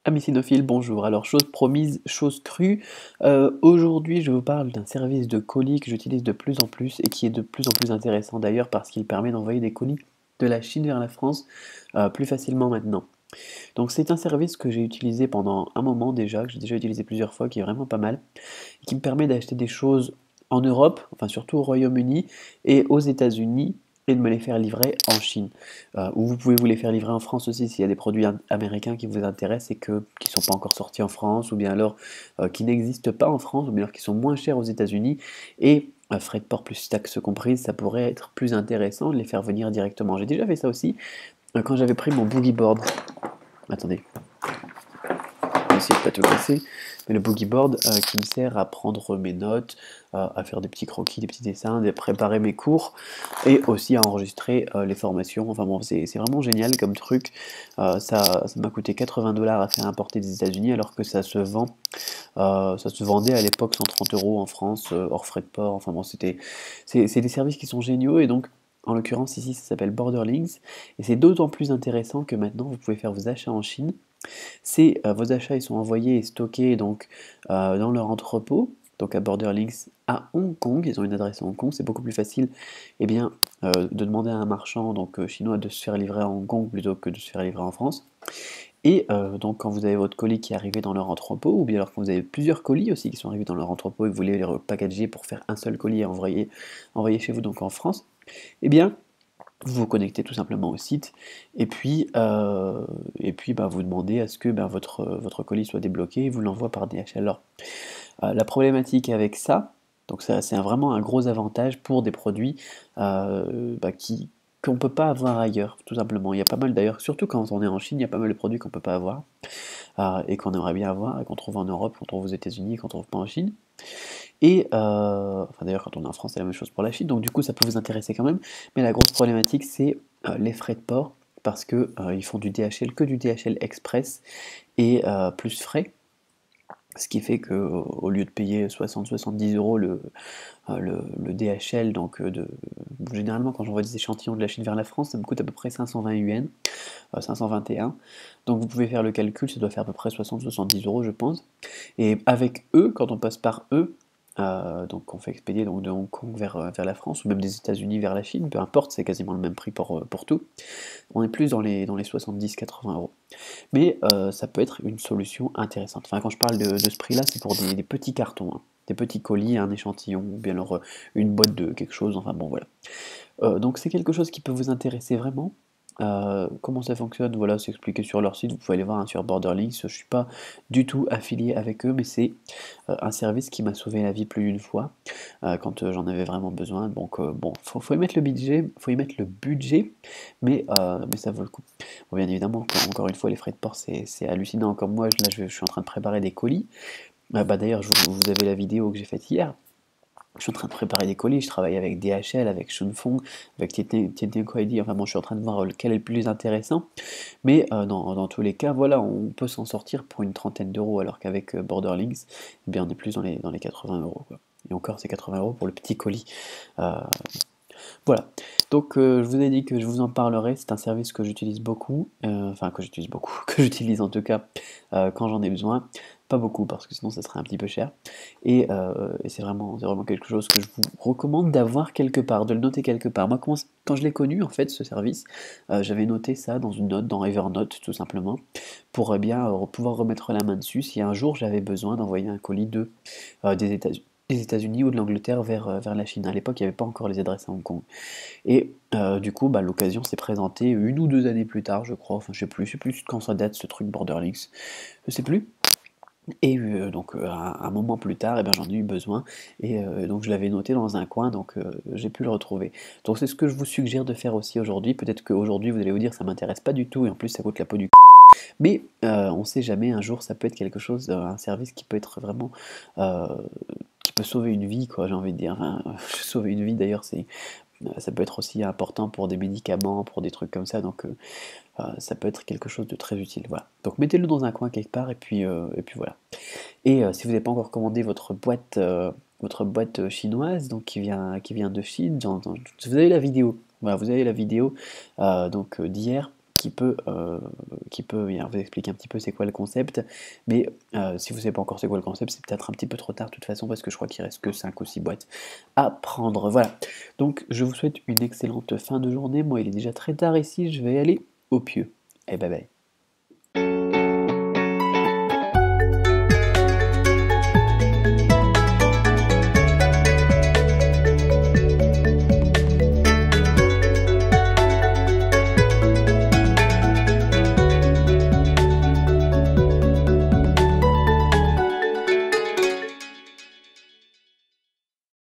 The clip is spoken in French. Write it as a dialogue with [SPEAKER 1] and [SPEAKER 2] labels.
[SPEAKER 1] Amis cynophiles, bonjour. Alors, chose promise, chose crue. Aujourd'hui, je vous parle d'un service de colis que j'utilise de plus en plus et qui est de plus en plus intéressant d'ailleurs parce qu'il permet d'envoyer des colis de la Chine vers la France plus facilement maintenant. Donc, c'est un service que j'ai utilisé pendant un moment déjà, que j'ai déjà utilisé plusieurs fois, qui est vraiment pas mal, et qui me permet d'acheter des choses en Europe, enfin surtout au Royaume-Uni et aux États-Unis, et de me les faire livrer en Chine. Ou vous pouvez vous les faire livrer en France aussi s'il y a des produits américains qui vous intéressent et qui ne sont pas encore sortis en France, ou bien alors qui n'existent pas en France, ou bien alors qui sont moins chers aux États-Unis. Et frais de port plus taxes comprises, ça pourrait être plus intéressant de les faire venir directement. J'ai déjà fait ça aussi quand j'avais pris mon boogie board. Attendez, essayer de pas tout casser, mais le boogie board qui me sert à prendre mes notes, à faire des petits croquis, des petits dessins, à préparer mes cours et aussi à enregistrer les formations. Enfin bon, c'est vraiment génial comme truc. Ça m'a coûté 80 $ à faire importer des États-Unis alors que ça se vendait à l'époque 130 € en France, hors frais de port. Enfin bon, c'est des services qui sont géniaux et donc. En l'occurrence, ici, ça s'appelle Borderlinks, et c'est d'autant plus intéressant que maintenant, vous pouvez faire vos achats en Chine. Vos achats ils sont envoyés et stockés donc, dans leur entrepôt, donc à Borderlinks à Hong Kong. Ils ont une adresse à Hong Kong. C'est beaucoup plus facile eh bien, de demander à un marchand donc, chinois de se faire livrer à Hong Kong plutôt que de se faire livrer en France. Et donc quand vous avez votre colis qui est arrivé dans leur entrepôt, ou bien alors quand vous avez plusieurs colis aussi qui sont arrivés dans leur entrepôt et que vous voulez les repackager pour faire un seul colis et envoyer chez vous donc en France, eh bien vous vous connectez tout simplement au site et puis bah, vous demandez à ce que bah, votre colis soit débloqué et vous l'envoie par DHL. Alors, la problématique avec ça, donc ça c'est vraiment un gros avantage pour des produits bah, qu'on ne peut pas avoir ailleurs, tout simplement. Il y a pas mal d'ailleurs, surtout quand on est en Chine, il y a pas mal de produits qu'on ne peut pas avoir et qu'on aimerait bien avoir et qu'on trouve en Europe, qu'on trouve aux États-Unis, qu'on ne trouve pas en Chine. Et enfin d'ailleurs quand on est en France c'est la même chose pour la Chine, donc du coup ça peut vous intéresser quand même. Mais la grosse problématique c'est les frais de port, parce que ils font du DHL, que du DHL Express, et plus frais. Ce qui fait que au lieu de payer 60-70 € le DHL, donc généralement quand j'envoie des échantillons de la Chine vers la France, ça me coûte à peu près 520 yuan, 521. Donc vous pouvez faire le calcul, ça doit faire à peu près 60-70 € je pense. Et avec eux, quand on passe par eux, donc on fait expédier donc, de Hong Kong vers la France, ou même des États-Unis vers la Chine, peu importe, c'est quasiment le même prix pour tout. On est plus dans les 70-80 €. Mais ça peut être une solution intéressante. Enfin, quand je parle de ce prix-là, c'est pour des petits cartons, hein. Des petits colis, un échantillon, ou bien alors une boîte de quelque chose, enfin bon voilà. Donc c'est quelque chose qui peut vous intéresser vraiment. Comment ça fonctionne? Voilà, c'est expliqué sur leur site, vous pouvez aller voir hein, sur Borderlinks. Je ne suis pas du tout affilié avec eux, mais c'est un service qui m'a sauvé la vie plus d'une fois quand j'en avais vraiment besoin. Donc bon, faut y mettre le budget, mais ça vaut le coup. Bon, bien évidemment, encore une fois, les frais de port, c'est hallucinant. Comme moi, là, je suis en train de préparer des colis. Bah, d'ailleurs, vous avez la vidéo que j'ai faite hier. Je suis en train de préparer des colis, je travaille avec DHL, avec Shunfeng, avec Tiantiankuaidi, enfin bon, je suis en train de voir lequel est le plus intéressant, mais dans tous les cas, voilà, on peut s'en sortir pour une trentaine d'euros, alors qu'avec Borderlinks, eh bien, on est plus dans les 80 €, quoi. Et encore, c'est 80 € pour le petit colis. Euh, voilà, donc je vous ai dit que je vous en parlerai, c'est un service que j'utilise beaucoup, enfin que j'utilise beaucoup, que j'utilise en tout cas quand j'en ai besoin, pas beaucoup parce que sinon ça serait un petit peu cher, et c'est vraiment quelque chose que je vous recommande d'avoir quelque part, de le noter quelque part. Moi quand je l'ai connu en fait ce service, j'avais noté ça dans une note, dans Evernote tout simplement, pour bien pouvoir remettre la main dessus si un jour j'avais besoin d'envoyer un colis des États-Unis ou de l'Angleterre vers la Chine. À l'époque, il n'y avait pas encore les adresses à Hong Kong. Et du coup, bah, l'occasion s'est présentée 1 ou 2 années plus tard, je crois. Enfin, je sais plus quand ça date ce truc Borderlinks. Je sais plus. Et donc un moment plus tard, eh ben, j'en ai eu besoin et donc je l'avais noté dans un coin, donc j'ai pu le retrouver. Donc c'est ce que je vous suggère de faire aussi aujourd'hui. Peut-être qu'aujourd'hui vous allez vous dire ça m'intéresse pas du tout et en plus ça coûte la peau du c. Mais on sait jamais, un jour ça peut être quelque chose, un service qui peut être vraiment euh, qui peut sauver une vie, quoi, j'ai envie de dire. Enfin, sauver une vie d'ailleurs, ça peut être aussi important pour des médicaments, pour des trucs comme ça, donc ça peut être quelque chose de très utile. Voilà. Donc mettez-le dans un coin quelque part et puis voilà. Et si vous n'avez pas encore commandé votre boîte chinoise, donc qui vient de Chine, vous avez la vidéo. Voilà, vous avez la vidéo donc d'hier bien, vous expliquer un petit peu c'est quoi le concept, mais si vous ne savez pas encore c'est quoi le concept, c'est peut-être un petit peu trop tard de toute façon, parce que je crois qu'il reste que 5 ou 6 boîtes à prendre. Voilà, donc je vous souhaite une excellente fin de journée. Moi il est déjà très tard ici, je vais aller au pieu, et bye bye.